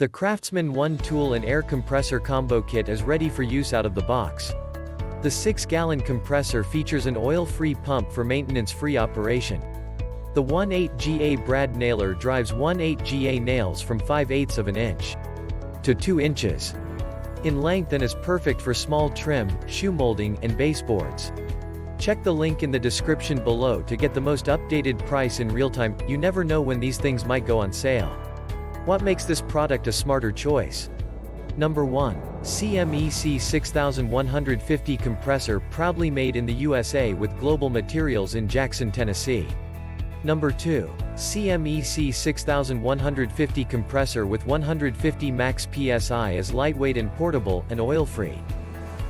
The Craftsman 1 Tool and Air Compressor Combo Kit is ready for use out of the box. The 6-gallon compressor features an oil-free pump for maintenance-free operation. The 1/8 GA Brad nailer drives 1/8 GA nails from 5/8 of an inch to 2 inches in length and is perfect for small trim, shoe molding, and baseboards. Check the link in the description below to get the most updated price in real time. You never know when these things might go on sale. What makes this product a smarter choice? Number 1. CMEC1KIT18 compressor, proudly made in the USA with global materials in Jackson, Tennessee. Number 2. CMEC1KIT18 compressor with 150 max PSI, is lightweight and portable, and oil-free.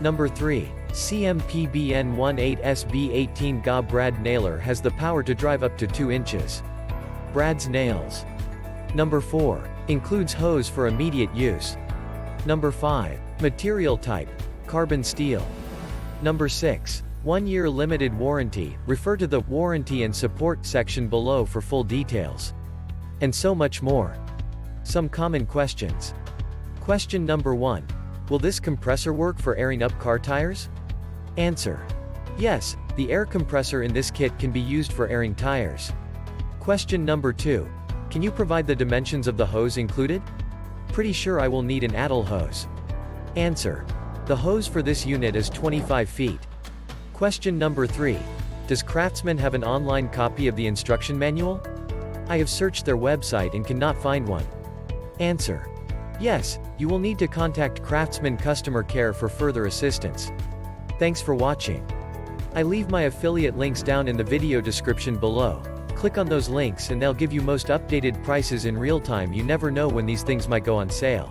Number 3. CMPBN18SB 18 GA Brad nailer has the power to drive up to 2 inches. Brad's nails. Number 4. Includes hose for immediate use. Number 5. Material type: carbon steel. Number 6. 1-year limited warranty. Refer to the warranty and support section below for full details. And so much more. Some common questions. Question number 1. Will this compressor work for airing up car tires? Answer: yes, the air compressor in this kit can be used for airing tires. Question number 2. Can you provide the dimensions of the hose included? Pretty sure I will need an addle hose. Answer: the hose for this unit is 25 feet. Question number 3. Does Craftsman have an online copy of the instruction manual? I have searched their website and cannot find one. Answer: yes, you will need to contact Craftsman customer care for further assistance. Thanks for watching. I leave my affiliate links down in the video description below. Click on those links and they'll give you most updated prices in real time. You never know when these things might go on sale.